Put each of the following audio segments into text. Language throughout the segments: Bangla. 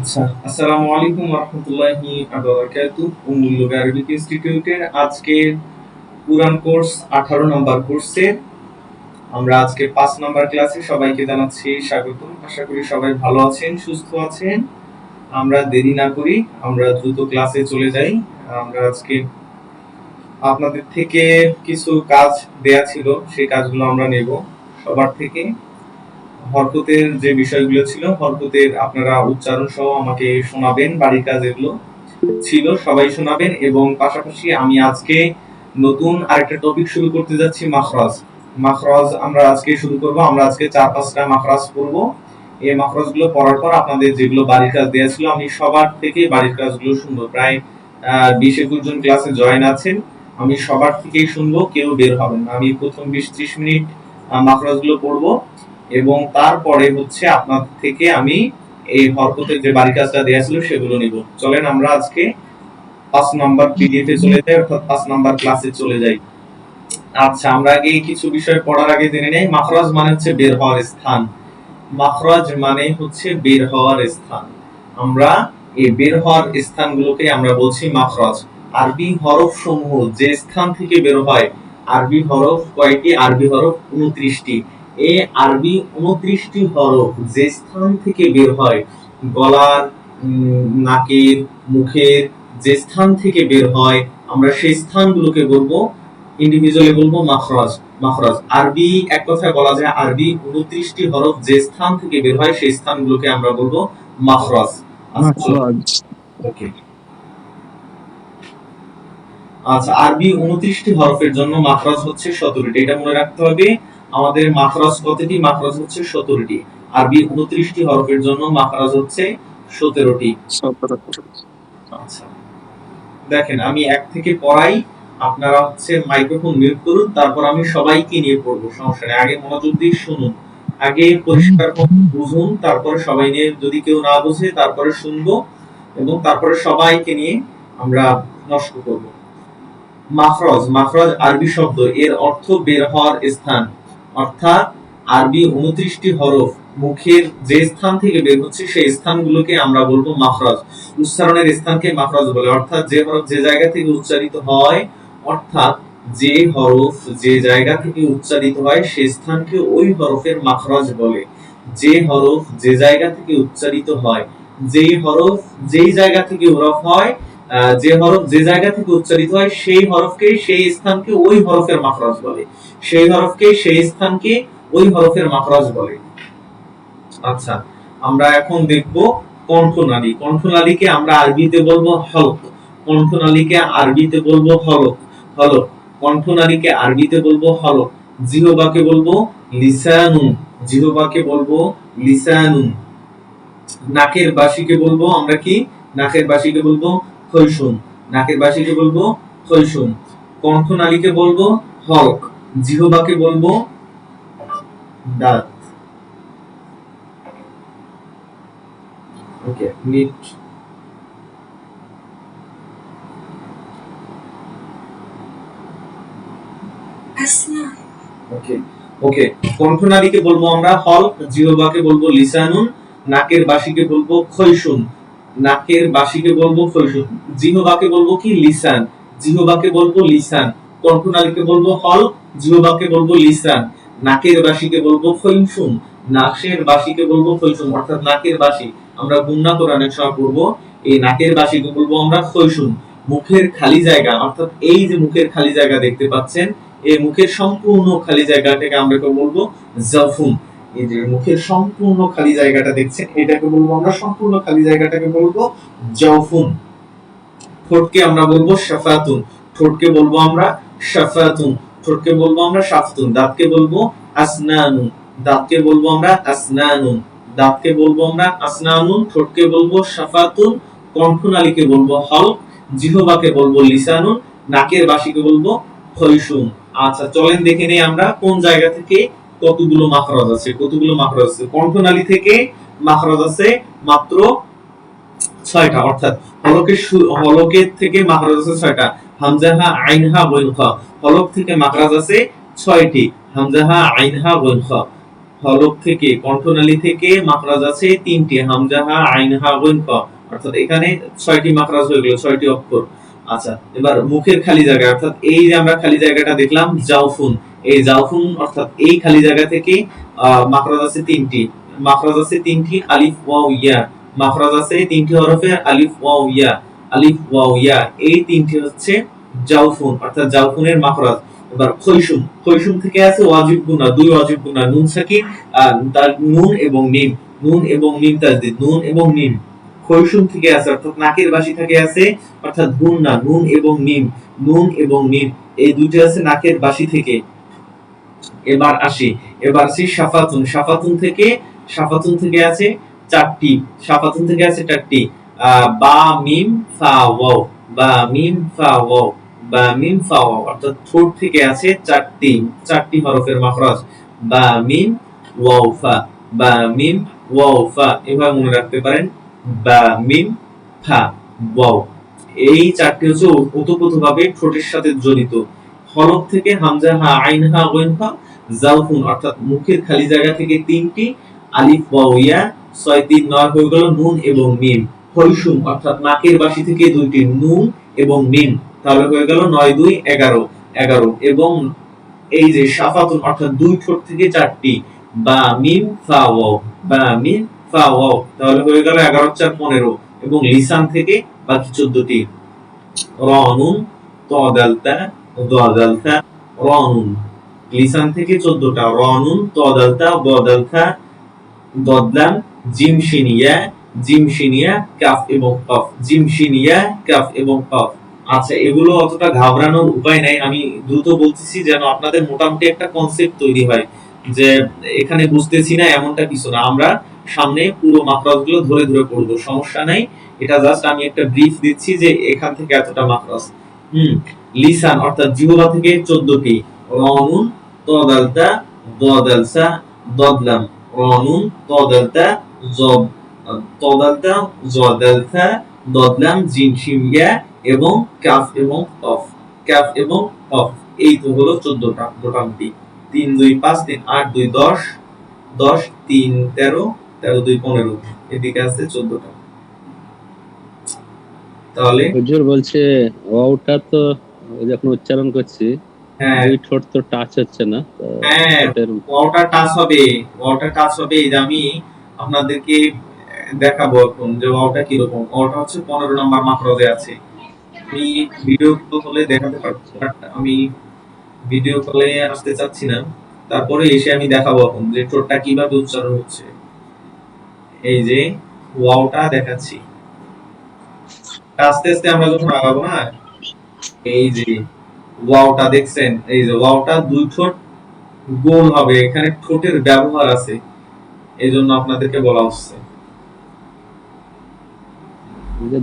আচ্ছা, আসসালামু আলাইকুম ওয়া রাহমাতুল্লাহি ওয়া বারাকাতুহু। উম্মুল লুগা আরবিক ইনস্টিটিউটের আজকের কুরআন কোর্স 18 নম্বর কোর্সে আমরা আজকে 5 নম্বর ক্লাসে সবাইকে জানাচ্ছি স্বাগতম। আশা করি সবাই ভালো আছেন, সুস্থ আছেন। আমরা দেরি না করি, আমরা দ্রুত ক্লাসে চলে যাই। আমরা আজকে আপনাদের থেকে কিছু কাজ দেয়া ছিল, সেই কাজগুলো আমরা নেব সবার থেকে। হরকতের যে বিষয়গুলো ছিল, হরকতের আপনারা উচ্চারণ সহ আমাকে শোনাবেন, বাড়ির কাজ এগুলো ছিল সবাই শোনাবেন। এবং পাশাপাশি আমি আজকে নতুন আরেকটা টপিক শুরু করতে যাচ্ছি, মাখরাজ। মাখরাজ আমরা আজকে শুরু করব। আমরা আজকে 4-5টা মাখরাজ পড়ব। এই মাখরাজগুলো পড়ার পর আপনাদের যেগুলো বাড়ির কাজ দেয়া ছিল, আমি সবার থেকে বাড়ির কাজগুলো শুনবো। প্রায় 20-21 জন ক্লাসে জয়েন আছেন, আমি সবার থেকেই শুনবো, কেউ বের হবেন না। আমি প্রথম 20-30 মিনিট মাখরাজগুলো পড়বো এবং তারপরে হচ্ছে আপনাদের থেকে আমি এই হরকতের যে বাড়ি কাজটা দেয়া ছিল সেগুলো নিব। চলেন আমরা আজকে 5 নাম্বার পিডিএফ এ চলে যাই, অর্থাৎ 5 নাম্বার ক্লাসে চলে যাই। আচ্ছা, আমরা আগে কিছু বিষয় পড়ার আগে জেনে নেই, মাখরাজ মানে হচ্ছে বের হওয়ার স্থান। মাখরাজ মানে হচ্ছে বের হওয়ার স্থান। আমরা এই বের হওয়ার স্থানগুলোকে আমরা বলছি মাখরাজ। আরবি হরফ সমূহ যে স্থান থেকে বের হয়, আরবি হরফ কয়টি? আরবি হরফ 29টি। এই আরবি 29টি হরফ যে স্থান থেকে বের হয়, গলার, নাকের, মুখের যে স্থান থেকে বের হয়, আমরা সেই স্থানগুলোকে বলবো, ইন্ডিভিজুয়ালি বলবো মাখরাজ। মাখরাজ আরবি এক কথায় বলা যায়, আরবি 29টি হরফ যে স্থান থেকে বের হয় সেই স্থানগুলোকে আমরা বলবো মাখরাজ। ওকে। আচ্ছা, আরবি 29টি হরফের জন্য মাখরাজ হচ্ছে 17টি। এটা মনে রাখতে হবে, আমাদের মাখরাজ কতটি? মাখরাজ হচ্ছে 17টি। আরবি 29টি হরফের জন্য মাখরাজ হচ্ছে 17টি। আচ্ছা, দেখেন আমি এক থেকে পড়াই, আপনারা হচ্ছে মাইক্রোফোন মিউট করুন, তারপর আমি সবাইকে নিয়ে পড়বো, সমস্যা নেই। আগে মনোযোগ দিয়ে শুনুন, আগে পরিষ্কার বুঝুন, তারপরে সবাই নিয়ে, যদি কেউ না বুঝে তারপরে শুনবো এবং তারপরে সবাইকে নিয়ে আমরা নষ্ট করব। মাখরাজ, মাখরাজ আরবি শব্দ, এর অর্থ বের হওয়ার স্থান। অর্থাৎ আরবি 29টি হরফ মুখের যে স্থান থেকে বের হচ্ছে সেই স্থানগুলোকে আমরা বলবো মাখরাজ। উচ্চারণের স্থানকে মাখরাজ বলে। অর্থাৎ যে হরফ যে জায়গা থেকে উচ্চারিত হয়, অর্থাৎ যে হরফ যে জায়গা থেকে উচ্চারিত হয় সেই স্থানকে ওই হরফের মাখরাজ বলে। যে হরফ যে জায়গা থেকে উচ্চারিত হয়, যেই হরফ যেই জায়গা থেকে হরফ হয়, যে হরফ যে জায়গা থেকে উচ্চারিত হয় সেই হরফকে, সেই স্থানকে ওই হরফের মাখরাজ বলে। সেই হরফকে, সেই স্থানকে ওই হরফের মাখরাজ বলে। আচ্ছা, আমরা এখন দেখব কণ্ঠনালী। কণ্ঠনালীকে আমরা আরবিতে বলবো হলক। কণ্ঠনালীকে আরবিতে বলবো হলক। হলক। কণ্ঠনালীকে আরবিতে বলবো হলক। জিহ্বাকে বলবো লিসানুন। জিহ্বাকে বলবো লিসানুন। নাকের বাসিকে বলবো আমরা কি? নাকের বাসিকে বলবো খৈশুম। নাকের বাসিকে বলবো খৈশুম। কণ্ঠনালীকে বলবো হলক। জিহ্বাকে বলবো দাঁত। ওকে, মিট। ওকে, ওকে। কণ্ঠনালীকে বলবো আমরা হলক, জিহ্বাকে বলবো লিসানুন, নাকের বাসিকে বলবো খৈশুম। নাকের বাসিকে বলবো খৈশুম। জিহ্বাকে বলবো কি? লিসান। জিহ্বাকে বলবো লিসান। কণ্ঠনালীকে বলবো হলক, জিহ্বাকে বলবো লিসান, নাকের বাসিকে বলবো খৈশুম। নাকের বাসিকে বলবো খৈশুম, অর্থাৎ নাকের বাসি আমরা গুণনা করে অনেক সময় পড়বো, এই নাকের বাসিকে বলবো আমরা খৈশুম। মুখের খালি জায়গা, অর্থাৎ এই যে মুখের খালি জায়গা দেখতে পাচ্ছেন, এই মুখের সম্পূর্ণ খালি জায়গাটাকে আমরা বলবো জাফুন। এই যে মুখের সম্পূর্ণ খালি জায়গাটা দেখছেন, এটাকে বলবো আমরা, সম্পূর্ণ খালি জায়গাটাকে বলবো জাফুন। ঠোঁটকে আমরা বলবো শাফাতুন। ঠোঁটকে বলবো আমরা শাফাতুন। ঠোঁটকে বলবো আমরা শাফতুন। দাঁতকে বলবো আসনানুন। দাঁতকে বলবো আমরা আসনানুন। দাঁতকে বলবো আমরা আসনানুন। ঠোঁটকে বলবো শাফাতুন। কণ্ঠনালীকে বলবো হলক। জিহ্বাকে বলবো লিসানুন। নাকের বাসিকে বলবো খৈশুম। আচ্ছা, চলেন দেখে নেই আমরা কোন জায়গা থেকে কতগুলো মাখরাজ আছে। কতগুলো মাখরাজ আছে? কণ্ঠনালী থেকে মাখরাজ আছে মাত্র 6টা। অর্থাৎ হলকের থেকে মাখরাজ আছে 6টা। হামজা, হা, আইন, হা, গইন, খ। হলক থেকে মাখরাজ আছে 6টি। হামজা, হা, আইন, হা, গইন, খ। হলক থেকে কণ্ঠনালী থেকে মাখরাজ আছে তিনটি, হামজা, হা, আইন, হা, গইন, ক। অর্থাৎ এখানে 6টি মাখরাজ হয়ে গেল, 6টি অক্ষর। আচ্ছা, এবার মুখের খালি জায়গা, অর্থাৎ এই যে আমরা খালি জায়গাটা দেখলাম জাওফুন, এই জাওফুন অর্থাৎ এই খালি জায়গা থেকে মাখরাজ আছে তিনটি, মাখরাজ আছে তিনটি, আলিফ, ওয়াও, ইয়া। মাখরাজ আছে তিনটি হরফে, আলিফ, ওয়াও, ইয়া, আলিফ, ওয়াও, ইয়া। এই তিনটি হচ্ছে জাওফুন, অর্থাৎ জাওফুনের মাখরাজ। এবার খৈশুম, খৈশুম থেকে আছে ওয়াজিব গুনা, দুই ওয়াজিব গুনা, নুন সাকিন, তার নুন এবং মিম, নুন এবং মিম তাজদীদ, নুন এবং মিম। খৈশুম থেকে আছে অর্থাৎ নাকের বাসি থেকে আছে, অর্থাৎ গুন্না, নুন এবং মিম, নুন এবং মিম এই দুইটা আছে নাকের বাসি থেকে। এবার আসি শাফাতুন, শাফাতুন থেকে আছে চারটি, শাফাতুন থেকে আছে চারটি, বা মিম ফা ওয়াও, বা মিম ফা ওয়াও, বা মিম ফা ওয়াও। অর্থাৎ ঠোঁট থেকে আছে চারটি হরফের মাখরাজ, বা মিম ওয়াও ফা, বা মিম ওয়াও ফা, এভাবে মনে রাখতে পারেন, বা মিম ফা ওয়াও। এই চারটি হচ্ছে ওতপ্রোতভাবে ঠোঁটের সাথে জড়িত। হলক থেকে হামজা, হা, আইন, হা, গইন, ফা, জাওফুন অর্থাৎ মুখের খালি জায়গা থেকে তিনটি, আলিফ, ওয়াও, ইয়া, 6 3 9 হয়ে গেল নুন এবং মিম। খৈশুম অর্থাৎ নাকের বাসি থেকে দুইটি, নুন এবং মিম, তাহলে হয়ে গেল 9 2 11 11। এবং এই যে শাফাতুন অর্থাৎ দুই ঠোঁট থেকে চারটি, বা মিম ফা ওয়াও, বা মিম ফা ওয়াও, তাহলে হয়ে গেল 11 4 15। এবং লিসান থেকে বাকি 14টি, রনুন, তদালতা, দদালতা, রনুন। লিসান থেকে 14টা, রনুন, তদালতা, দদালতা, দদলাম, জিমশিনিয়া, জিমশিনিয়া, কাফ এবং কফ, জিমশিনিয়া, কাফ এবং কফ। আচ্ছা, এগুলো অতটা ঘাবড়ানোর উপায় নাই, আমি দ্রুত বলতেছি যেন আপনাদের মোটামুটি একটা কনসেপ্ট তৈরি হয় যে এখানে বুঝতেছি না এমনটা কিছু না, আমরা সামনে পুরো মাখরাজগুলো ধরে ধরে পড়বো, সমস্যা নাই। এটা জাস্ট আমি একটা ব্রিফ দিচ্ছি যে এখান থেকে এতটা মাখরাজ। লিসান অর্থাৎ জিহ্বা থেকে 14টি, রনুন, তদালতা, দদালসা, দদলাম, রনুন, তদালতা, জব, তদালতা, জদালতা, দদলাম, জিনশিমিয়া এবং কাফ এবং কফ, কাফ এবং কফ। এই তো হলো 14টা মোটামুটি। 3 2 5 3 8 2 10, 10 3 13, 13 2 15, এদিকে আছে 14টা। তাহলে হুজুর বলছে ওয়াওটা তো যখন উচ্চারণ করছি দুই ঠোঁট তো টাচ হচ্ছে না, ওয়াওটা টাচ হবে, ওয়াওটা টাচ হবে। এই যে আমি আপনাদেরকে দেখাবো এখন যে ওয়াওটা কি রকম। ওয়াওটা হচ্ছে 15 নাম্বার মাখরাজে আছে। আমি ভিডিও কলে দেখাতে পারবো, বাট আমি ভিডিও কলে আসতে চাচ্ছি না, তারপরে এসে আমি দেখাবো এখন যে ঠোঁটটা কিভাবে উচ্চারণ হচ্ছে। এই যে ওয়াওটা দেখাচ্ছি, আস্তে আস্তে আমরা যখন আগাবো না, এই যে ওয়াওটা দেখছেন, এই যে ওয়াওটা দুই ঠোঁট গোল হবে, এখানে ঠোঁটের ব্যবহার আছে, এই জন্য আপনাদেরকে বলা হচ্ছে।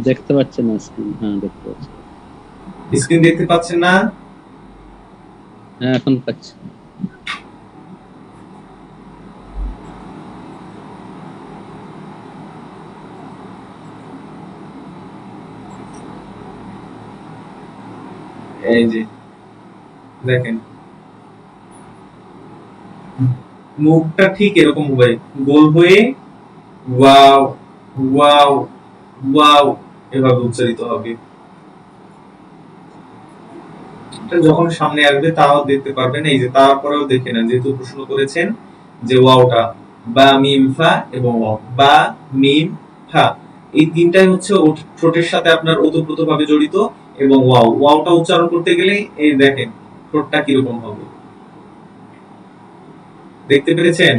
দেখতে পাচ্ছেন না স্ক্রিন? হ্যাঁ দেখতে পাচ্ছি। স্ক্রিন দেখতে পাচ্ছেন না? হ্যাঁ এখন পাচ্ছি। এই যে দেখেন মুখটা ঠিক এরকম হবে, গোল হয়ে ওয়াও ওয়াও ওয়াও এভাবে উচ্চারিত হবে। এটা যখন সামনে আসবে তাও দেখতে পারবেন। এই যে তারপরেও দেখে নেন, যেহেতু প্রশ্ন করেছেন যে ওয়াওটা, বা মিম ফা এবং ওয়াও, বা মিম ফা, এই তিনটাই হচ্ছে ঠোঁটের সাথে আপনার ওতপ্রোতভাবে জড়িত। এবং ওয়াও, ওয়াওটা উচ্চারণ করতে গেলে এই দেখেন ঠোঁটটা কিরকম হবে, দেখতে পেরেছেন?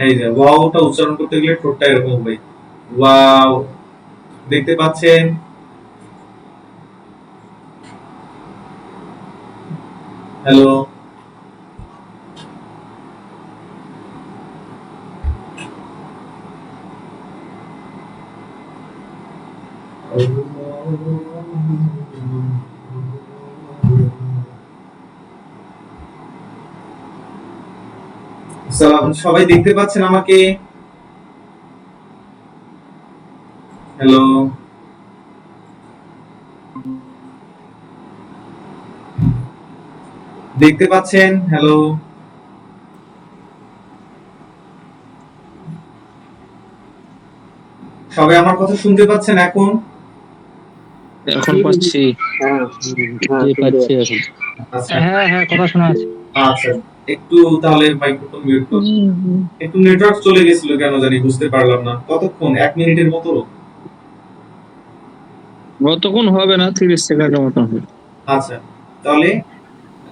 এই যে ওয়াওটা উচ্চারণ করতে গেলে ঠোঁটটা এরকম হবে, ওয়াও। দেখতে পাচ্ছেন? হ্যালো, সবাই দেখতে পাচ্ছেন আমাকে? হ্যালো, দেখতে পাচ্ছেন? হ্যালো, সবাই আমার কথা শুনতে পাচ্ছেন এখন? এখন পাচ্ছি। পাচ্ছি এখন। আচ্ছা হ্যাঁ কথা শোনা যাচ্ছে। আচ্ছা, একটু তাহলে মাইক্রোফোন মিউট করুন। একটু নেটওয়ার্ক চলে গেছিল কেন জানি, বুঝতে পারলাম না। কতক্ষণ? 1 মিনিটের মতো? কতক্ষণ হবে না, 30 সেকেন্ডের মতো হবে। আচ্ছা, তাহলে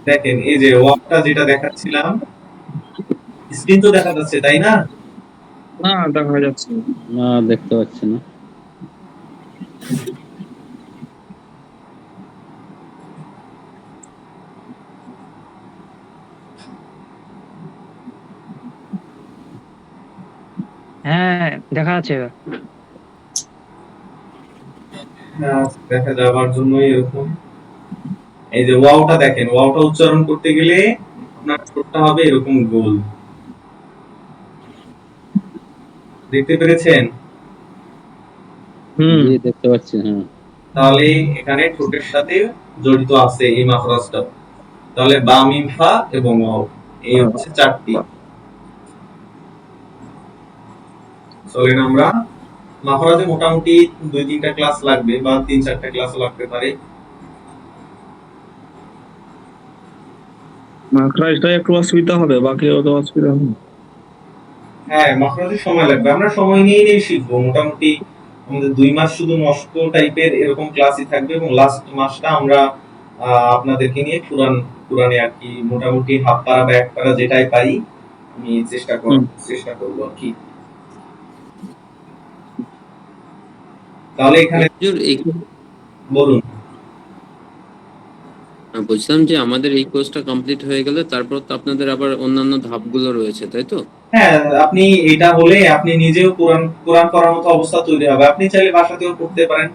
দেখেন এই যে ওয়াকটা যেটা দেখাচ্ছিলাম, স্ক্রিন তো দেখা যাচ্ছে তাই না? না দেখা যাচ্ছে না, দেখতে পাচ্ছি না। হ্যাঁ দেখা যাচ্ছে এবার। হ্যাঁ, দেখা যাওয়ার জন্য এরকম। এই যে ওয়াওটা দেখেন, ওয়াওটা উচ্চারণ করতে গেলে আপনার ঠোঁটটা হবে এরকম গোল। দেখতে পেরেছেন? জি দেখতে পাচ্ছি। হ্যাঁ, তাহলে এখানে ঠোঁটের সাথে জড়িত আছে এই মাখরাজটা। তাহলে বা মিম ফা এবং ওয়াও, এই হচ্ছে 4টি। চলেন আমরা মাখরাজে মোটামুটি 2-3টা ক্লাস লাগবে বা 3-4টা ক্লাস লাগতে পারে। মাখরাজটা একটু অসুবিধা হবে, বাকি অত অসুবিধা হবে না। হ্যাঁ, মাখরাজে সময় লাগবে। আমরা সময় নিয়েই শিখবো। মোটামুটি আমাদের 2 মাস শুধু মস্ক টাইপের এরকম ক্লাসই থাকবে এবং লাস্ট মাসটা আমরা আপনাদেরকে নিয়ে কুরআনে আর কি মোটামুটি হাফ পারা বা এক পারা যেটাই পারি আমি চেষ্টা করব আর কি। তাহলে এখানে বলুন। বলছিলাম যে আমাদের এই কোর্সটা কমপ্লিট হয়ে গেলে তারপর তো আপনাদের আবার অন্যান্য ধাপগুলো রয়েছে, তাই তো? হ্যাঁ, আপনি এটা হলে আপনি নিজেও কোরআন পড়ার মতো অবস্থা তৈরি হবে। আপনি চাইলে বাসাতেও পড়তে পারেন।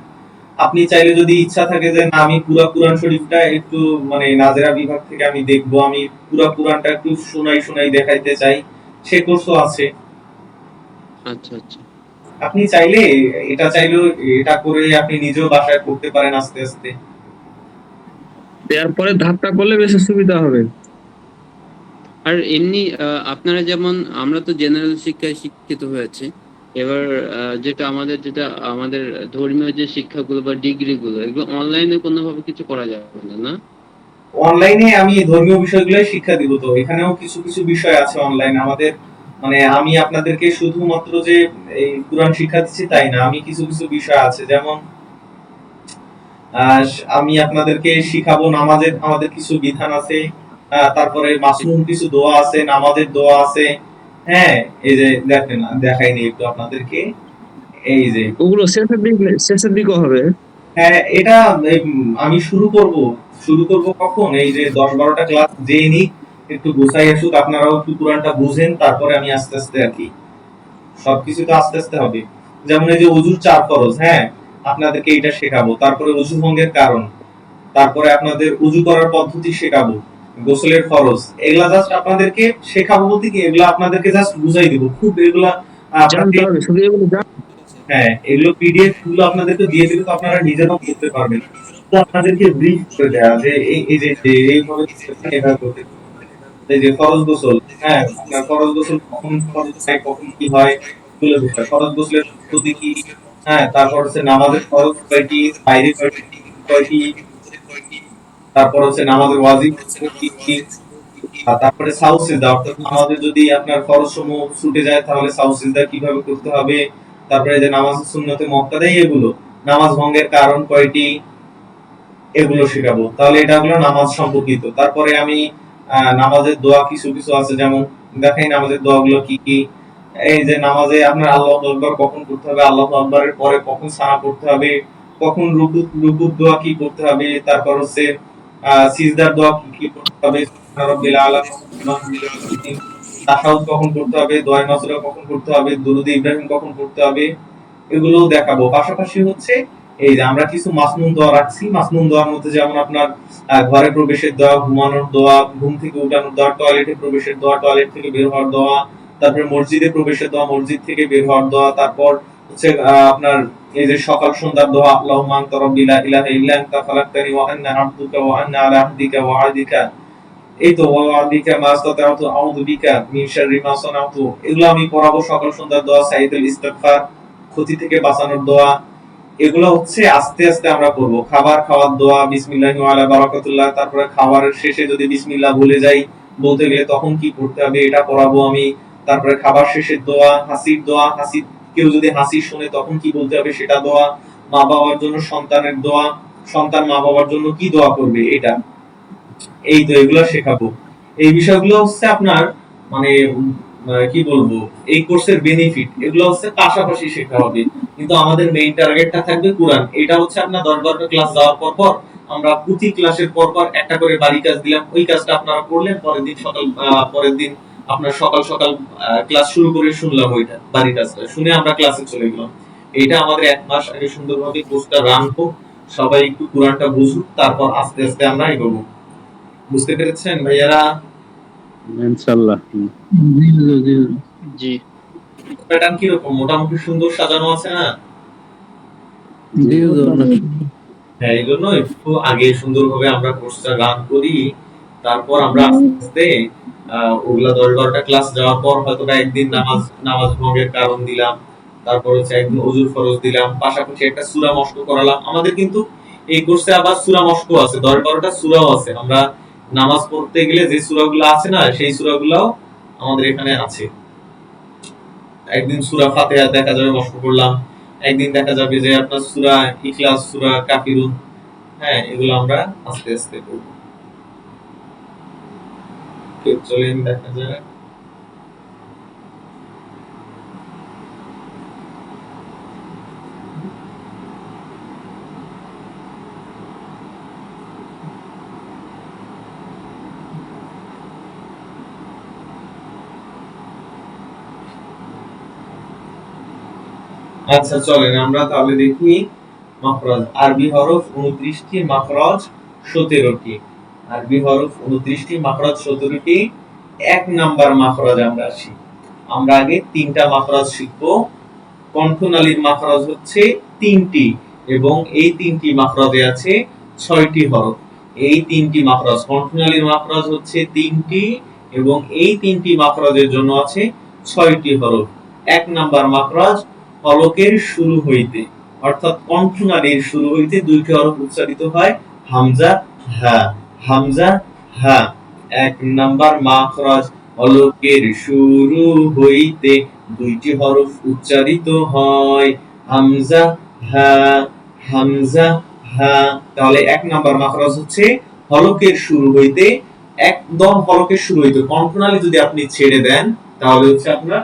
আপনি চাইলে যদি ইচ্ছা থাকে যে না আমি পুরো কোরআন শরীফটা একটু মানে নাজেরা বিভাগ থেকে আমি দেখবো, আমি পুরো কোরআনটা একটু শোনাই দেখাইতে চাই, সে কোর্সও আছে। আচ্ছা আচ্ছা। আপনি চাইলে এটা করে আপনি নিজেও বাসায় পড়তে পারেন আস্তে আস্তে। এরপরে ধাপটা করলে বেশি সুবিধা হবে। আর এমনি আপনারা যেমন, আমরা তো জেনারেল শিক্ষায় শিক্ষিত হয়েছি, এবার যেটা আমাদের ধর্মীয় যে শিক্ষাগুলো বা ডিগ্রিগুলো, এগুলো অনলাইনে কোনোভাবে কিছু করা যাবে না, না? অনলাইনে আমি ধর্মীয় বিষয়গুলো শিক্ষা দিব। তো এখানেও কিছু কিছু বিষয় আছে অনলাইন আমাদের, মানে আমি আপনাদেরকে শুধুমাত্র যে এই কোরআন শিক্ষা দিচ্ছি তাই না, আমি কিছু কিছু বিষয় আছে যেমন আমি আপনাদেরকে শিখাবো নামাজের আমাদের কিছু বিধান আছে, তারপরে মাসনুন কিছু দোয়া আছে, নামাজের দোয়া আছে। হ্যাঁ, এই যে দেখেন দেখাইনি একটু আপনাদেরকে, এই যে ওগুলো শেষের দিকে হবে। হ্যাঁ, এটা আমি শুরু করব কখন? এই যে 10-12টা ক্লাস যেই নিক, একটু গোছাই আসুক, আপনারাও একটু কোরআনটা বুঝেন, তারপরে আমি আস্তে আস্তে আর কি সবকিছু তো আস্তে আস্তে হবে। যেমন এই যে ওযুর 4 ফরজ, হ্যাঁ আপনাদেরকে এটা শেখাবো। তারপরে ওযু ভঙ্গের কারণ, তারপরে আপনাদের ওযু করার পদ্ধতি শেখাবো, গোসলের ফরজ। এগুলা জাস্ট আপনাদেরকে শেখাবো বলতে কি, এগুলা আপনাদেরকে জাস্ট বুঝাই দিব। খুব এগুলা জানতে হবে, শুধু এগুলো হ্যাঁ, এগুলো পিডিএফ গুলো আপনাদেরকে দিয়ে দিলে তো আপনারা নিজেরাও করতে পারবেন। তো আপনাদেরকে ব্রিফ করে দেয়া যে এই যে এইভাবে এভাবে করতে, এই যে ফরজ গোসল, হ্যাঁ আপনার ফরজ গোসল কখন ফরজ হয়, কখন কি হয়, এগুলো বিষয়। ফরজ গোসলের পদ্ধতি কি, হ্যাঁ তারপর হচ্ছে নামাজের ফরজ কয়টি, বাইরে কয়টি, তারপর হচ্ছে নামাজের ওয়াজিব কি কি, আর তারপরে সাউ সিজদা, অর্থাৎ নামাজে যদি আপনার ফরজ সমূহ ছুটে যায় তাহলে সাউ সিজদা কিভাবে করতে হবে। তারপরে যে নামাজের সুন্নতে মুআক্কাদাই এগুলো, নামাজ ভঙ্গের কারণ কয়টি, এগুলো শেখাবো। তাহলে এটা হলো নামাজ সম্পর্কিত। তারপরে আমি নামাজের দোয়া কিছু কিছু আছে, যেমন দেখাই নামাজের দোয়াগুলো কি কি। এই যে নামাজে আপনার আল্লাহু আকবার কখন করতে হবে, আল্লাহু আকবারের পরে কখন সানা পড়তে হবে, কখন রুকুর দোয়া কি করতে হবে, তারপর হচ্ছে সিজদার দোয়া কি কি করতে হবে, সুবহান রাব্বিল আলা, তাশাহুদ কখন করতে হবে, দোয়া মাসুরা কখন করতে হবে, দুরূদ ইব্রাহিম কখন করতে হবে, এগুলোও দেখাবো। পাশাপাশি হচ্ছে এই যে আমরা কিছু মাসনুন দোয়া রাখছি। মাসনুন দোয়ার মধ্যে যেমন আপনার ঘরে প্রবেশের দোয়া, ঘুমানোর দোয়া, ঘুম থেকে উঠানোর দোয়া, টয়লেটে প্রবেশের দোয়া, টয়লেট থেকে বের হওয়ার দোয়া, তারপরে মসজিদে প্রবেশের দোয়া, মসজিদ থেকে বের হওয়ার দোয়া, তারপর হচ্ছে আপনার এই যে সকাল সন্ধ্যার দোয়া, আল্লাহুম্মা আনতা রাব্বি লা ইলাহা ইল্লা আনতা খালাকতানি ওয়া আনা আবদুকা ওয়া আনা আলা আহদিকা ওয়া আহদিকা, এই তো ওয়া আহদিকা মা আস্তাতা'তু আউযু বিকা মিন শাররি মা সানাতু, এগুলো আমি পড়াবো। সকাল সন্ধ্যার দোয়া, সাইয়্যিদুল ইস্তিগফার, ক্ষতি থেকে বাঁচানোর দোয়া, এগুলো হচ্ছে আস্তে আস্তে আমরা করব। খাবার খাওয়ার দোয়া, বিসমিল্লাহি ওয়া আলা বারাকাতুল্লাহ, তারপরে খাবারের শেষে যদি বিসমিল্লাহ ভুলে যাই বলতে গেলে তখন কি করতে হবে এটা পড়াবো আমি। তারপরে খাবার শেষের দোয়া, হাসির দোয়া, হাসি কেউ যদি হাসি শুনে তখন কি বলতে হবে সেটা দোয়া, মা বাবার জন্য সন্তানের দোয়া, সন্তান মা বাবার জন্য কি দোয়া করবে এটা, এই তো এগুলো শেখাবো। এই বিষয়গুলো হচ্ছে আপনার মানে কি বলবো, এই কোর্সের বেনিফিট, এগুলো হচ্ছে পাশাপাশি শেখা হবে, কিন্তু আমাদের মেইন টার্গেটটা থাকবে কোরআন। এটা হচ্ছে আপনার 10-12টা ক্লাস যাওয়ার পর পর আমরা প্রতি ক্লাসের পর পর একটা করে বাড়ি কাজ দিলাম, ওই কাজটা আপনারা করলেন, পরের দিন আপনার সকাল সকাল ক্লাস শুরু করে শুনলাম ওইটা বাড়ি কাজটা শুনে আমরা ক্লাসে চলে গেলাম। এটা আমাদের 1 মাস আগে সুন্দরভাবে কোর্সটা রান হোক, সবাই একটু কোরআনটা বুঝুক, তারপর আস্তে আস্তে আমরা এগোবো। বুঝতে পেরেছেন ভাইয়ারা? ইনশাআল্লাহ। জি প্যাটার্ন কি রকম, মোটামুটি সুন্দর সাজানো আছে না? হ্যাঁ, এই জন্য একটু আগে সুন্দরভাবে আমরা কোর্সটা রান করি, তারপর আমরা আস্তে আস্তে ওগুলা 10-12টা ক্লাস যাওয়ার পর হয়তো একদিন নামাজ ভঙ্গের কারণ দিলাম, তারপর হচ্ছে একদিন ওযুর ফরজ দিলাম, পাশাপাশি একটা সূরা মস্ক করালাম। আমাদের কিন্তু এই কোর্সে আবার সূরা মস্ক আছে, 10-12টা সূরাও আছে। আমরা নামাজ পড়তে গেলে যে সূরাগুলো আছে না সেই সূরাগুলোও আমাদের এখানে আছে। একদিন সূরা ফাতিহা দেখা যাবে মস্ক করলাম, একদিন দেখা যাবে যে আপনার সূরা ইখলাস, সূরা কাফিরুন, হ্যাঁ এগুলো আমরা আস্তে আস্তে করব। চলেন দেখা যাক। আচ্ছা চলেন আমরা তাহলে দেখি মাখরাজ। আরবি হরফ 29টি, মাখরাজ 17টি। আরবি হরফ 29টি, মাখরাজ 17টি। 1 নাম্বার মাখরাজ আমরা আসি। আমরা আগে 3টা মাখরাজ শিখব। কণ্ঠনালীর মাখরাজ হচ্ছে 3টি এবং এই 3টি মাখরাজে আছে 6টি হরফ। এই 3টি মাখরাজ, কণ্ঠনালীর মাখরাজ হচ্ছে 3টি এবং এই 3টি মাখরাজের জন্য আছে 6টি হরফ। 1 নাম্বার মাখরাজ হলকের শুরু হইতে, অর্থাৎ কণ্ঠনালীর শুরু হইতে 2টি হরফ উচ্চারিত হয়, হামজা হা। হামজা হা 1 নাম্বার মাখরাজ, হলকের শুরু হইতে 2টি হরফ উচ্চারিত হয়, হামজা হা। হামজা হা। তাহলে 1 নাম্বার মাখরাজ হচ্ছে হলকের শুরু হইতে, একদম হলকের শুরু হইতে কণ্ঠনালী যদি আপনি ছেড়ে দেন তাহলে হচ্ছে আপনার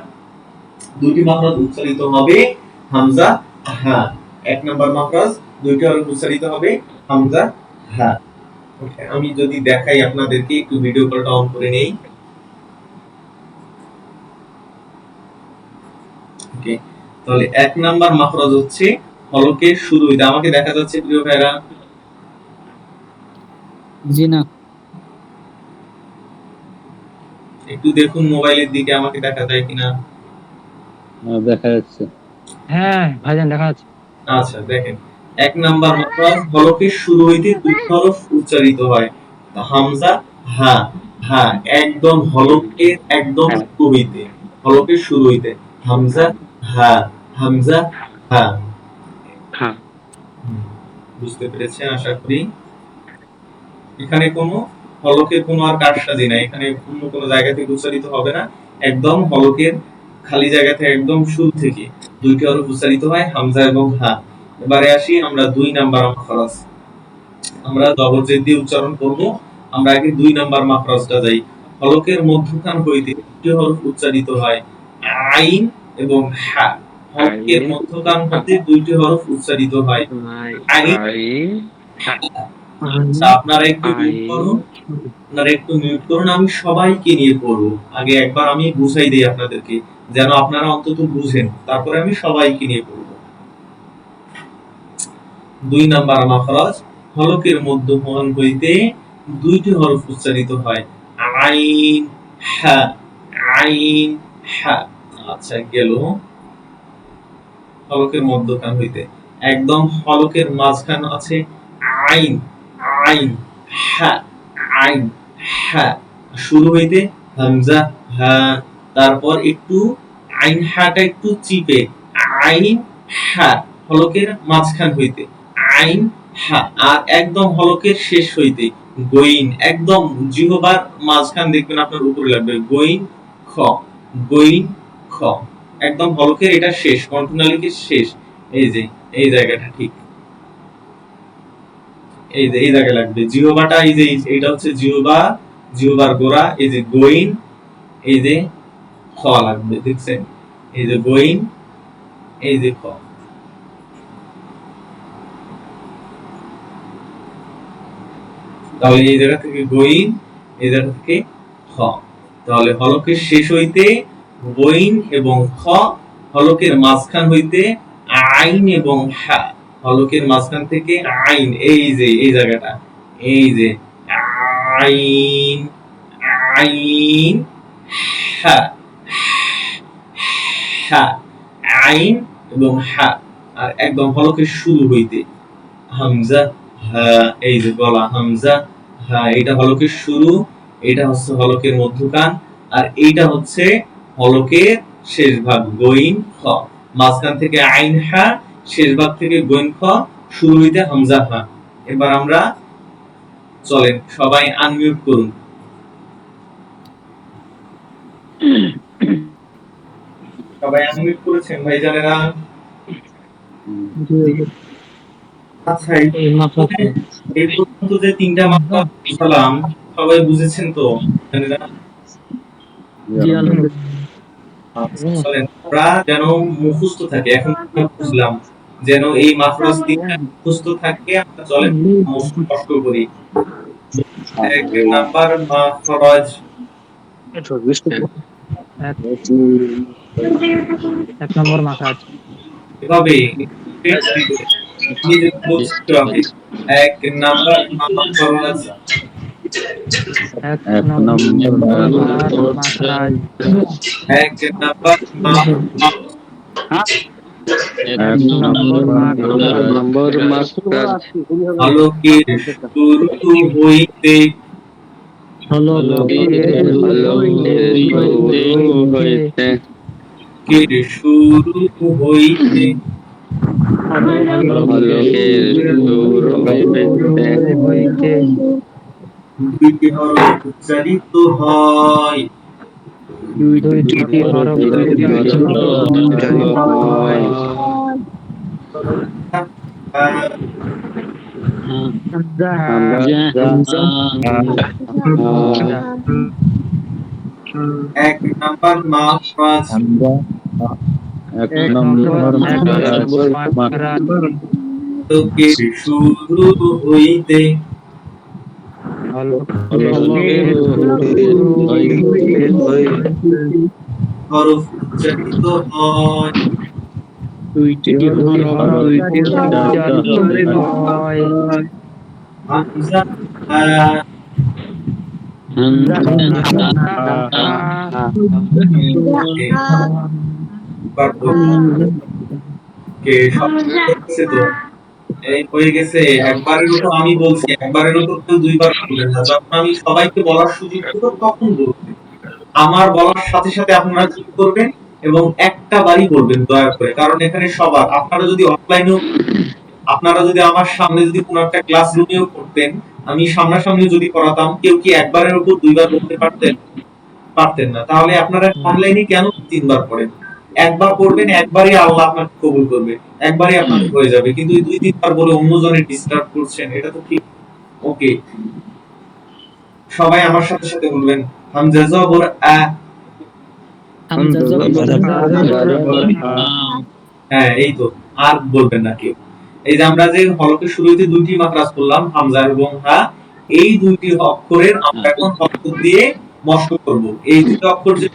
2টি মাখরাজ উচ্চারিত হবে, হামজা হা। 1 নাম্বার মাখরাজ 2টি হরফ উচ্চারিত হবে, হামজা হা। ওকে, আমি যদি দেখাই আপনাদেরকে, একটু ভিডিও কলটা অন করে নেই। ওকে, তাহলে 1 নাম্বার মাখরাজ হচ্ছে হলকের শুরু হইতে। আমাকে দেখা যাচ্ছে প্রিয় ভাইরা? জি না। একটু দেখুন মোবাইলের দিকে, আমাকে দেখা যায় কিনা। দেখা যাচ্ছে। হ্যাঁ ভাইজান দেখা যাচ্ছে। আচ্ছা দেখেন, 1 নাম্বার মাখরাজ হলকের শুরু হইতে 2 হরফ উচ্চারিত হয়, হামজা হা। হা একদম হলকের একদম শুরু হইতে, হলকের শুরু হইতে, হামজা হা। হামজা হা। হ্যাঁ বুঝতে পেরেছেন আশা করি। এখানে কোনো হলকের কোনো আর কারসাজি নাই, এখানে অন্য কোনো জায়গা থেকে উচ্চারিত হবে না, একদম হলকের খালি জায়গা থেকে একদম শুরু থেকে 2টি হরফ উচ্চারিত হয়, হামজা এবং হা। এবারে আসি আমরা 2 নাম্বার মাখরাজ। আমরা জবর জেদ দিয়ে উচ্চারণ করব। আমরা আগে 2 নাম্বার মাখরাজটা যাই। হলকের মধ্যখান হইতে 2টি হরফ উচ্চারিত হয়, আইন এবং হা। হলকের মধ্যখান হতে 2টি হরফ উচ্চারিত হয়, আইন হা। আচ্ছা আপনারা একটু মিউট করুন, আপনারা একটু মিউট করুন, আমি সবাইকে নিয়ে পড়ব। আগে একবার আমি বুঝাই দেই আপনাদেরকে, যেন আপনারা অন্তত বুঝেন, তারপরে আমি সবাইকে নিয়ে পড়ব। 2 নাম্বার মাখরাজ হলকের মধ্যখান হইতে 2টি হরফ উচ্চারিত হয়, আইন হা। আইন হা। আচ্ছা গেল। হলকের মধ্যখান হইতে একদম হলকের মাঝখান আছে আইন। আইন হা। আইন হা। শুরু হইতে হামজা হা। তারপর একটু আইন হাটা একটু চিপে, আইন হা হলকের মাঝখান হইতে, আইন হা আর একদম হলকের শেষ হইতে, গইন একদম জিহ্বার মাঝখান দেখবেন আপনার উপরে লাগবে, গইন খ, গইন খ একদম হলকের এটা শেষ, কণ্ঠনালীকের শেষ, এই যে এই জায়গাটা ঠিক, এই যে এই জায়গায় লাগবে জিহ্বাটা, এই যে এইটা হচ্ছে জিহ্বা, জিহ্বার গোড়া, এই যে গইন, এই যে খ লাগবে, দেখছেন এই যে গইন, এই যে খ। তাহলে এই জায়গা থেকে গইন, এই জায়গা থেকে খ। তাহলে হলকের শেষ হইতে গইন এবং খ, হলকের মাঝখান হইতে আইন এবং হা, হলকের মাঝখান থেকে আইন, এই যে এই জায়গাটা, এই যে আইন, আইন হা, হা আইন এবং হা, আর একদম হলকের শুরু হইতে হামজা হা, এই যে গলা হামজা হা, এটা হলকের শুরু, এটা হচ্ছে হলকের মধ্যকান, আর এইটা হচ্ছে হলকের শেষ ভাগ গইন খ, মাঝখান থেকে আইন হা, শেষ ভাগ থেকে গইন খ, শুরু হইতে হামজা হা। এবার আমরা চলেন সবাই আনমিউট করুন। সবাই আনমিউট করেছেন ভাইজানেরা? আচ্ছা, এই পর্যন্ত যে তিনটা মাত্রা সালাম সবাই বুঝেছেন তো? আমরা যেন মুখস্থ থাকে, এখন বুঝলাম যেন এই মাফরাজ তিনটা মুখস্থ থাকে, আমরা চলেন কষ্ট করি। এক নাম্বার মাফরাজ, এক নম্বর মাখরাজ, এভাবে এক নাম্বার মাফরাজ, এক নম্বর মাখরাজ, এক নাম্বার এক নম্বর মাখরাজ, হলকের শুরু হইতে, হলকের শুরু হইতে, দুইটি হরফ উচ্চারিত হয়, দুইটি হরফ উচ্চারিত হয়, এক নাম্বার মাখরাজ, এক নম্বর মাখরাজ, হলকের শুরু হইতে, হরফ উচ্চারিত হয়, দুইটি হরফ উচ্চারিত হয়, হামজা কে সব হচ্ছে তো, এই হয়ে গেছে। একবারের উপর আমি বলছি, একবারের উপর কেউ দুইবার বলবেন না, যখন আমি সবাইকে বলার সুযোগ দেব তখন বলবেন, আমার বলার সাথে সাথে আপনারা চুপ করবেন এবং একটা বারই বলবেন দয়া করে, কারণ এখানে সবার, আপনারা যদি অফলাইনেও, আপনারা যদি আমার সামনে যদি কোনো একটা ক্লাসরুমেও করতেন, আমি সামনাসামনি যদি করাতাম, কেউ কি একবারের উপর দুইবার বলতে পারতেন? পারতেন না। তাহলে আপনারা অনলাইনে কেন তিনবার পড়েন? একবার পড়বেন, একবারই আল্লাহ আপনাকে কবুল করবে, একবারই আপনাদের হয়ে যাবে, কিন্তু দুই তিনবার বলে অন্যজনের ডিস্টার্ব করছেন, এটা তো ঠিক। ওকে, সবাই আমার সাথে সাথে বলবেন হামজা জবর আ, হ্যাঁ এই তো, আর বলবেন না কেউ। এই যে আমরা যে হলকের শুরুতে দুইটি মাখরাজ করলাম হামজা এবং হা, এই দুইটি অক্ষরের আমরা এখন হরকত দিয়ে মশক করব। এই দুটি অক্ষর যে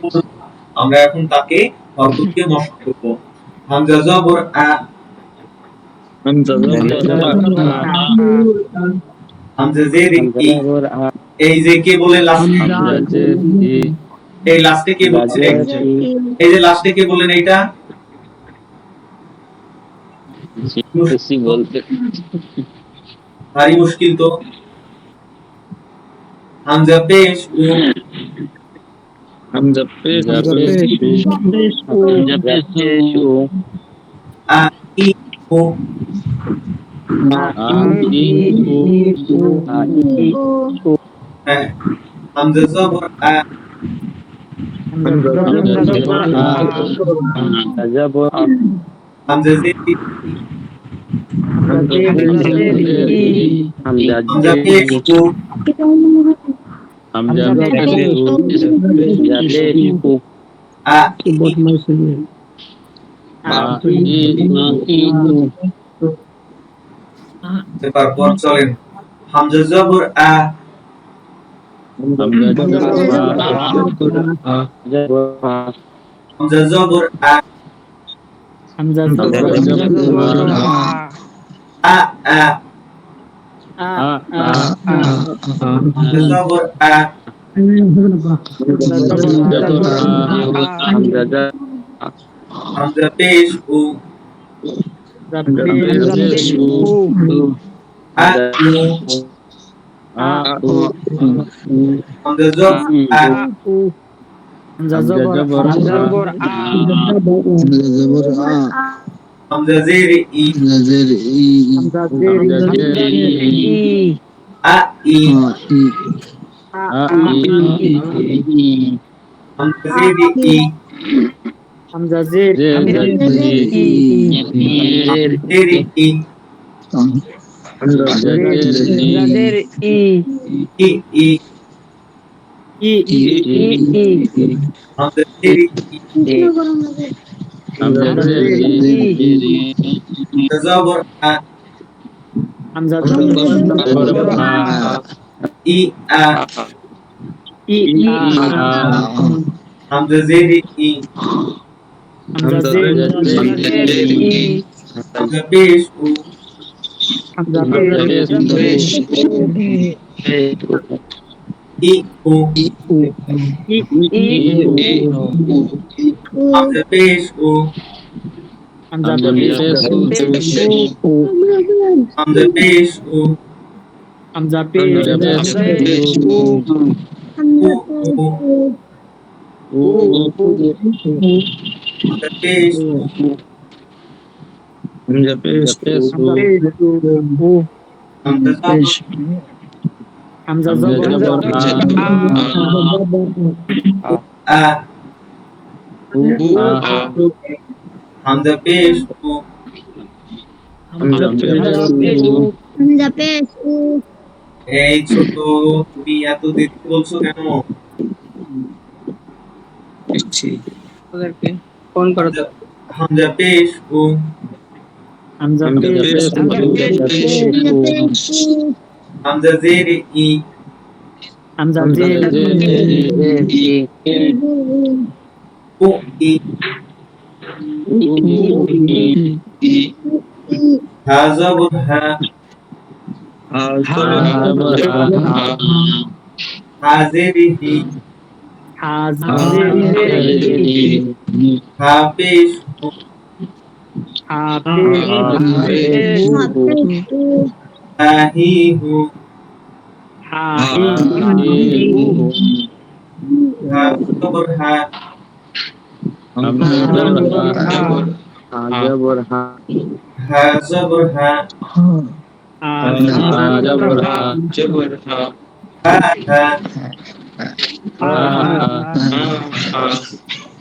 আমরা এখন তাকে হরকত দিয়ে মশক করব। হামজা জবর আ, হামজা জের ই, এই যে কে বলে লাস্ট, এই লাস্টে কে বলছে, এই যে লাস্টে কে বলেন এইটা বলতে ভারী মুশকিল তো। হামজা পেশ উ, হামজা পেশ ও, আ ই উ হ্যাঁ হামজা জবর আ হামজা জের ই হামজা পেশ উ আ এবার পর চলেন হামজা জবর আ হামজা জবর আ আ আ হামজা জবর আ হামজা পেশ উ আ উ হামজা জবর আ হামজা জের ই আ ই হামজা জের ই জের ই ই ই হামজা জের ই হামজা জবর আ ই আ হামজা জের ই হামজা পেশ উ ই উ হামজা পেশ উ হামজা পেশ উ উ হামজা পেশ হামজা জবর আ হামজা পেশ উ এই ছোট তুমি এত দিতে বলছো কেন হামজা পেশ উ হামজা জের ই উ ই হা জবর হা হা জের হি হা পেশ উ হা হি হু হা জবর হা হা জবর হা হা হা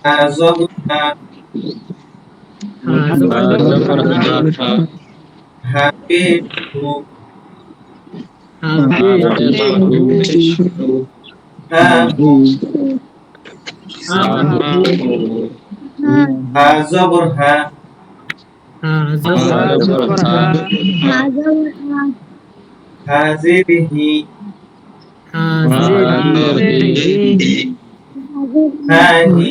হা জবর হা হা পেশ উ হা হু হা জবর হা হা জের হি হা হি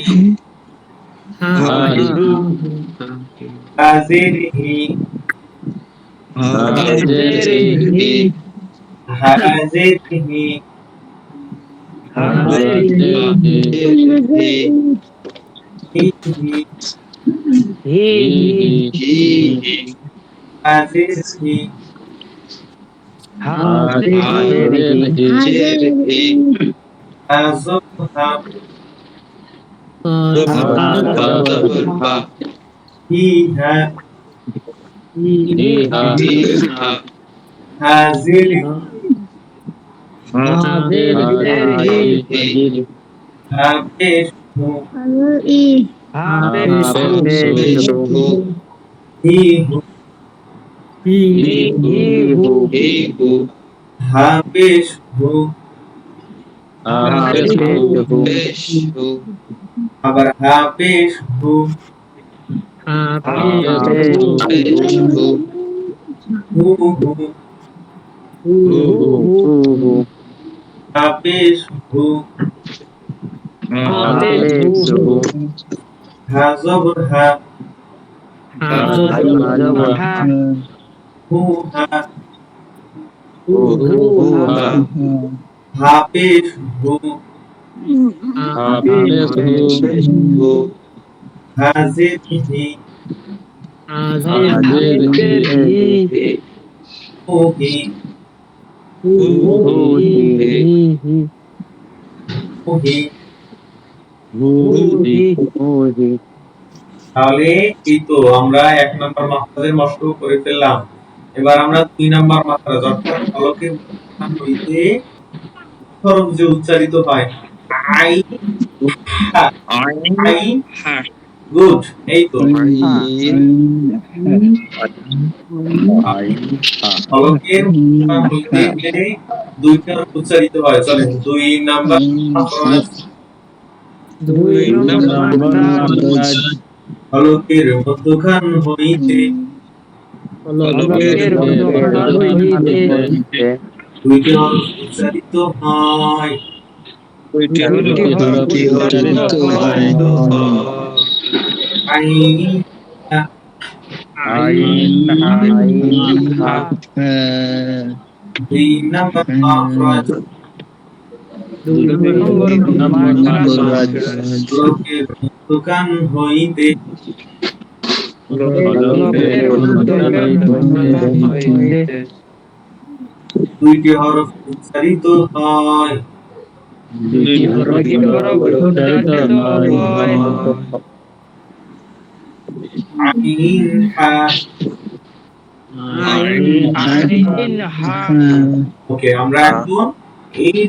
হা জের হি হা জের হি হি হা জের হি হা জবর হা হি হা হাজির হাফেজ হি হাফেজ আবার হাফেজ হু হাফেজ হু হা জবর হা হু হা হাফেজ হু হাজির হি হু হি হু হি তাহলে এই তো আমরা 1 নাম্বার মাখরাজের মশক করে ফেললাম। এবার আমরা 2 নাম্বার মাখরাজ অর্থাৎ ফলকের স্থান হইতে হরফ যে উচ্চারিত হয় আই হা আই গুড এই তো ফলকের স্থান হইতে যে দুইটা উচ্চারিত হয়। চলেন 2 নাম্বার মাখরাজ ফলকের মধ্যখান হইতে দুইটি হরফ উচ্চারিত হয় আইন হা দুই নাম্বার মাখরাজ ফলকের মধ্যখান হইতে দুইটি হরফ উচ্চারিত হয় আইন হা ওকে আমরা এখন এই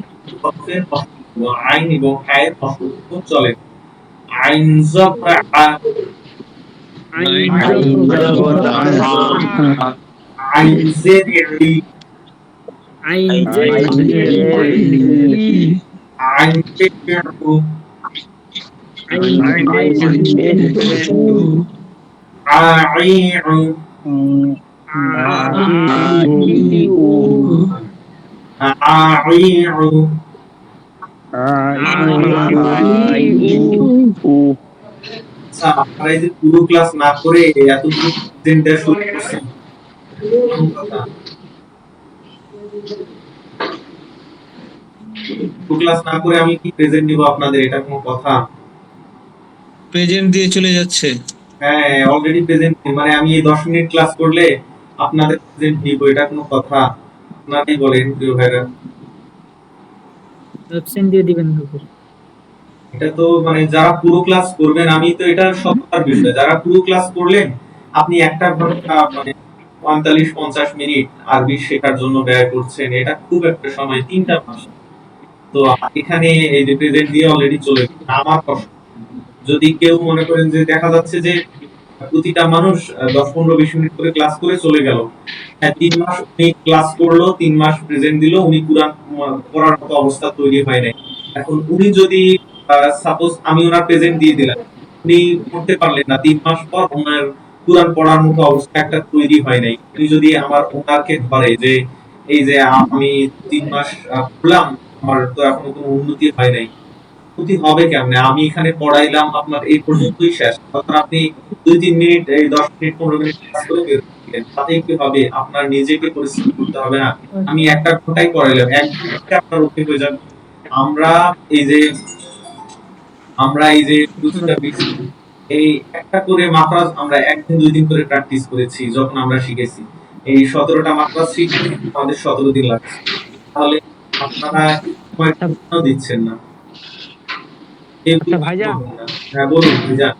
হরফের পার্থক্য আইন এবং হা এর পার্থক্য চলে আইন জবর আ আইন জের ই আইন জের উ আইউ আইউ আচ্ছা আপনারা এই যে পুরো ক্লাস না করে এতটুকু প্রেজেন্ট দেওয়া শুরু করছেন পুরো ক্লাস না করে আমি কি প্রেজেন্ট নিব আপনাদের, এটা কোনো কথা? প্রেজেন্ট দিয়ে চলে যাচ্ছে। হ্যাঁ অলরেডি প্রেজেন্ট, মানে আমি এই 10 মিনিট ক্লাস করলে আপনাদের প্রেজেন্ট নিব, এটা কোনো কথা? আপনারাই বলেন প্রিয় ভাইরা। অপশন দিয়ে দিবেন হুজুর। এটা তো মানে যারা পুরো ক্লাস করবেন, আমি তো এটা সবার বিষয়, যারা পুরো ক্লাস করলেন আপনি একটা ঘন্টা মানে 45-50 মিনিট আরবি শেখার জন্য ব্যয় করছেন, এটা খুব একটা সময়, 3টা মাস। তো এখানে এই যে প্রেজেন্ট দিয়ে অলরেডি চলে গেছে। আমার কষ্ট যদি কেউ মনে করেন যে দেখা যাচ্ছে যে প্রতিটা মানুষ 10-15-20 মিনিট করে ক্লাস করে চলে গেল, হ্যাঁ 3 মাস উনি ক্লাস করলো, 3 মাস প্রেজেন্ট দিল, উনি কুরআন পড়ার মতো অবস্থা তৈরি হয় নাই। এখন উনি যদি সাপোজ আমি ওনার প্রেজেন্ট দিয়ে দিলাম, উনি পড়তে পারলেন না, 3 মাস পর ওনার কুরআন পড়ার মতো অবস্থা একটা তৈরি হয় নাই। উনি যদি আমার ওনাকে ধরে যে এই যে আমি 3 মাস পড়লাম, আমার তো এখনো কোনো উন্নতি হয় নাই, উন্নতি হবে কেমনে? আমি এখানে পড়াইলাম, আপনার এই পর্যন্তই শেষ, তখন আপনি 2-3 মিনিট এই 10 মিনিট 15 মিনিট ক্লাস করে বের হলেন, তাতে কি হবে? আপনার নিজেকে পরিশ্রম করতে হবে না? আমি একটা ঘন্টাই পড়াইলাম, এক ঘন্টায় আপনার ওকে হয়ে যাবে। আমরা এই যে প্রতিটা বিষয় এই একটা করে মাখরাজ আমরা একদিন 2 দিন করে প্র্যাকটিস করেছি, যখন আমরা শিখেছি এই 17টা মাখরাজ শিখতে আমাদের 17 দিন লাগছে। তাহলে আপনারা সময় কেন দিচ্ছেন না? হ্যাঁ বলুন ভাইজান।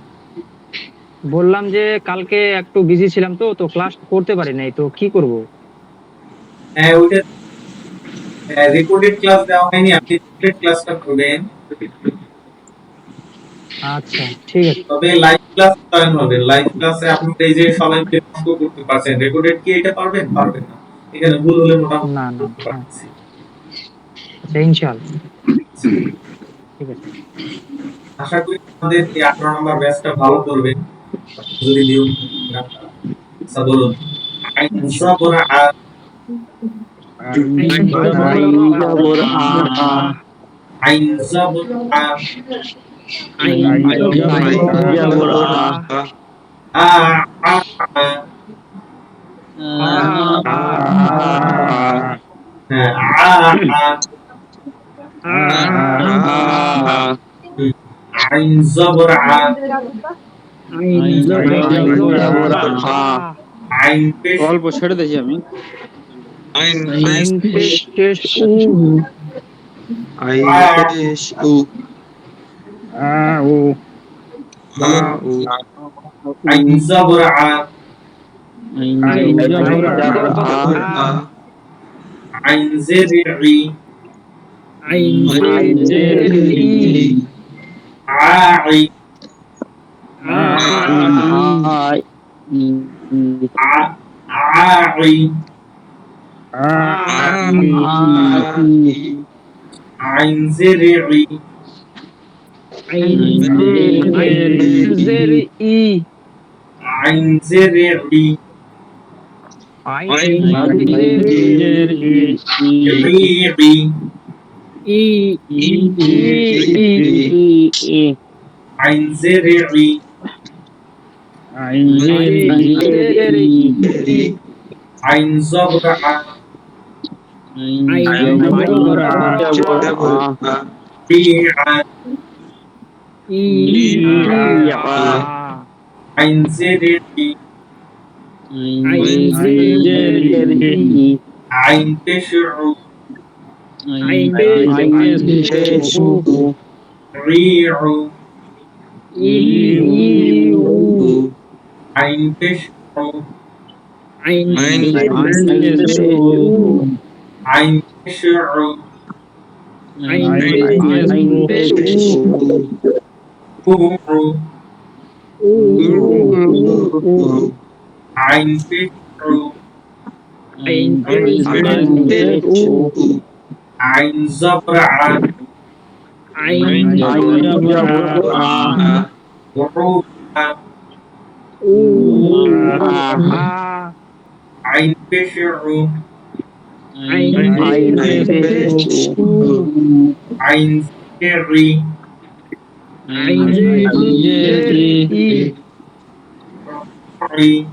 বললাম যে কালকে একটু বিজি ছিলাম তো তো ক্লাস করতে পারি নাই, তো কি করব? হ্যাঁ ওইটা রেকর্ডেড ক্লাস দেওয়া হয়নি, আপনি রেকর্ডেড ক্লাসটা করবেন। আচ্ছা ঠিক আছে। তবে লাইভ ক্লাস জয়েন হবে, লাইভ ক্লাসে আপনি এই যে সবাই মিলে অঙ্ক করতে পারছেন, রেকর্ডেড কি এটা পারবেন? পারবেন না, এখানে ভুল হলে মোটামুটি না না করতে হ্যাঁ, পারছি। আচ্ছা ইনশাআল্লাহ ঠিক আছে। আশা করি আমাদের এই 18 নম্বর ব্যাচটা ভালো করবে। যদি নিয়ম আচ্ছা বলুন, আইন সবর আ আইন জবর আ আইন সবর আ জবর আ আ আ আ হ্যাঁ আ আ আইন সবর আ আইন পেশ অল্প ছেড়ে দিয়েছি আমি। আইন পেশ আইন সবর আ আইন জেরি আই আই আইন জেরি আইন জেরি রি আইন জেরি আইন জবর আ রি আ আইন জেরি আইন পেশ রি আইন পেশ আইন পেশ আইন পেশ আইন জবর আ ورو عين بشع عين سري ري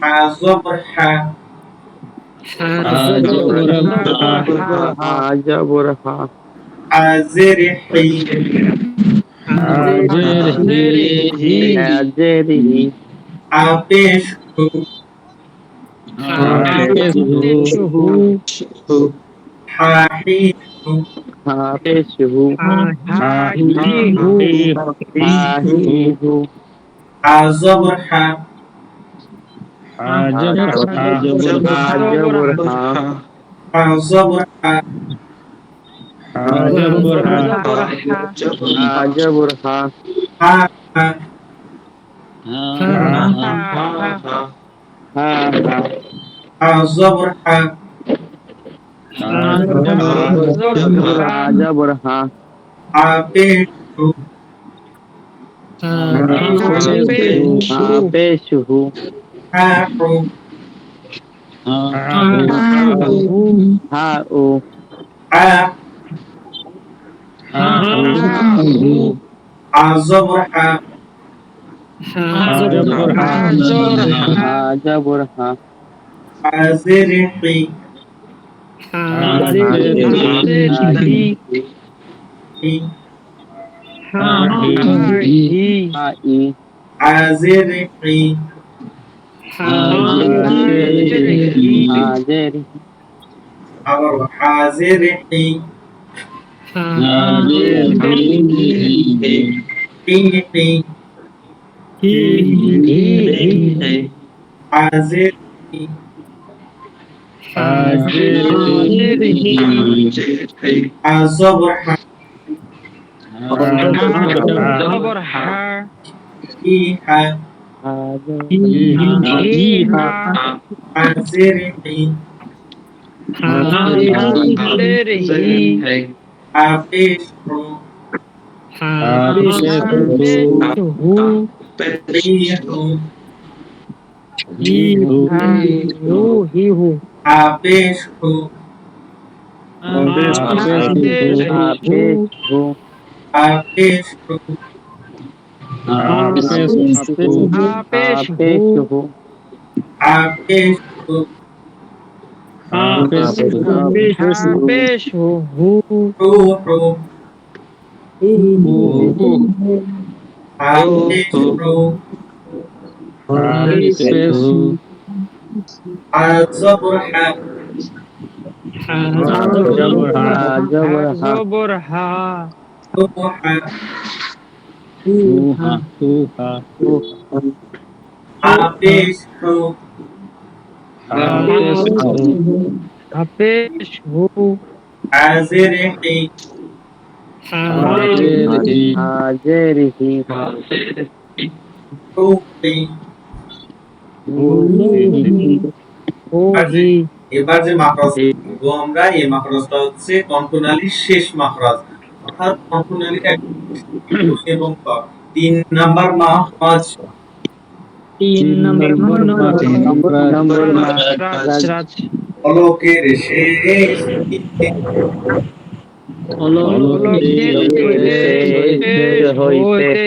حازبر حا حازرحي حابشكو حاحيشكو حازبر حا حازبر حا حا حازبر حا حابشكو حاحو حازبر حا حازرحي حازرحي حازرحي এবার যে মাখরাজ দেখব আমরা, এই মাখরাজটা হচ্ছে কন্ট্রোনালির শেষ মাখরাজ, অর্থাৎ কন্ট্রোনালির এবং 3 নাম্বার মাখরাজ। 3 নাম্বার অলকের শেষ হইতে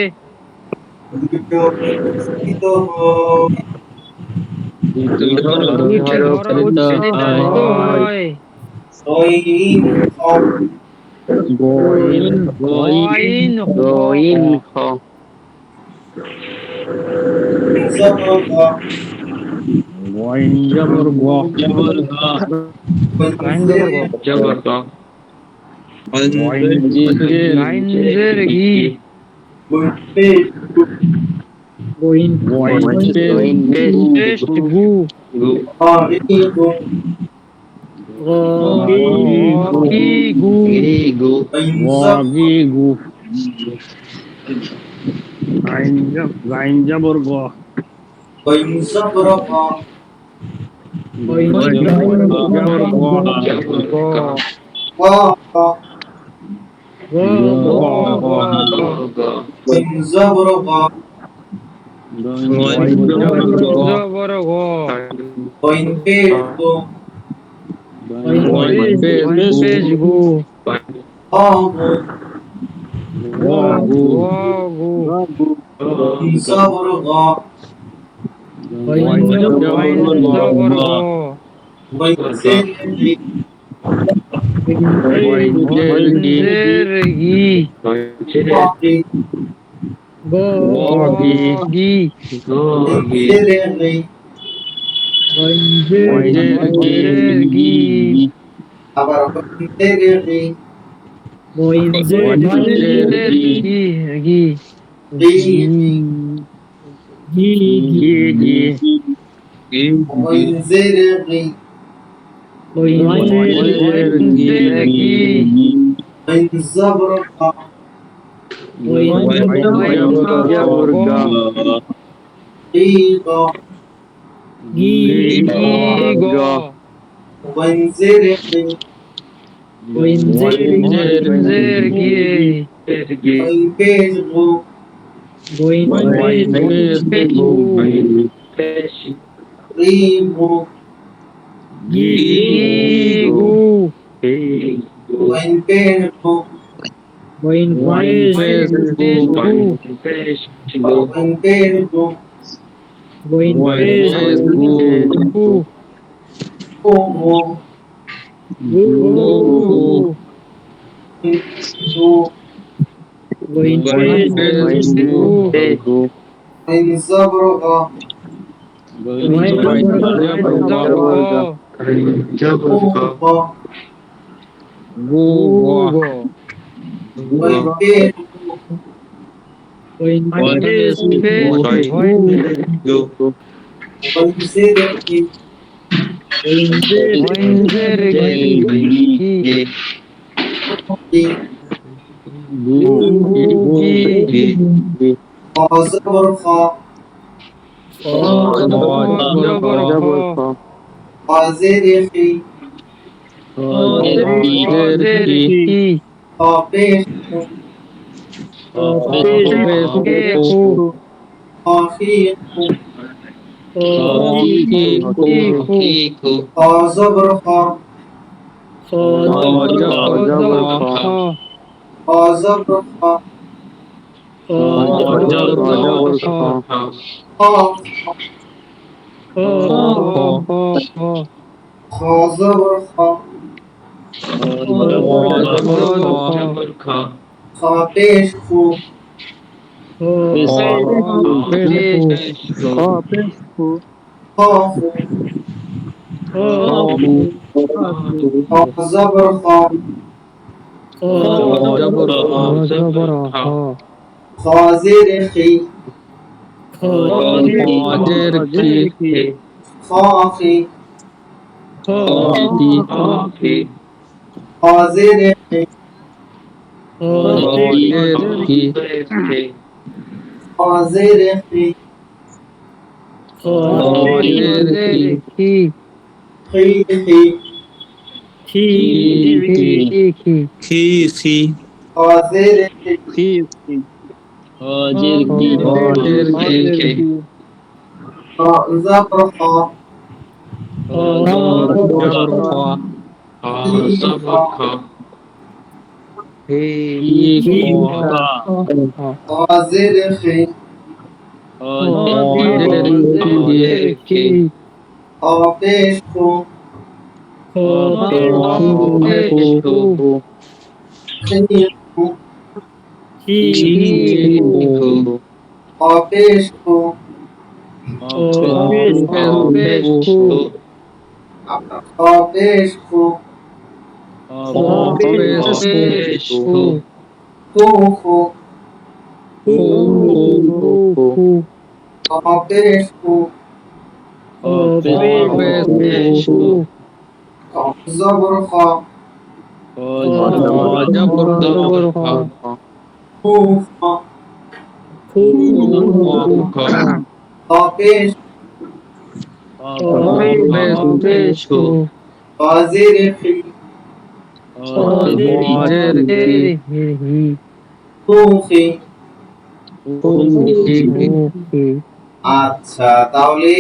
আচ্ছা, তাহলে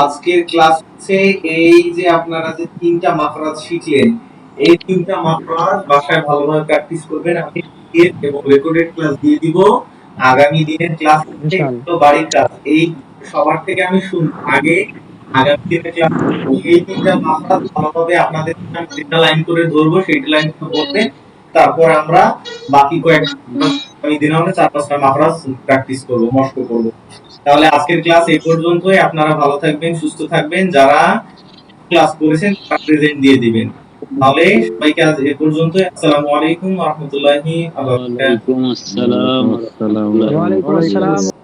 আজকের ক্লাস হচ্ছে এই যে আপনারা যে তিনটা মাকরাজ শিখলেন, এই তিনটা মাকরাজ বাসায় ভালোভাবে প্র্যাকটিস করবেন। আমি পিডিএফ এবং রেকর্ডেড ক্লাস দিয়ে দিব। আগামী দিনের ক্লাস হচ্ছে এগুলো বাড়ির কাজ। এই সবার থেকে আমি শুনবো আগে আগামী দিনের ক্লাস এই তিনটা মাকরাজ ভালোভাবে আপনাদের সামনে আমি যেটা লাইন করে ধরবো সেইটা লাইন করে বলবেন। তারপর আমরা বাকি কয়েকটা আগামী দিনে আমরা 4-5টা মাকরাজ প্র্যাকটিস করব, মস্ক করব। তাহলে আজকের ক্লাস এই পর্যন্তই। আপনারা ভালো থাকবেন, সুস্থ থাকবেন। যারা ক্লাস করেছেন তারা প্রেজেন্ট দিয়ে দিবেন। তাহলে সবাইকে আজ এই পর্যন্তই। আসসালামু আলাইকুম ওয়া রাহমাতুল্লাহি ওয়া বারাকাতুহু। ওয়ালাইকুম আসসালাম। ওয়ালাইকুম আসসালাম।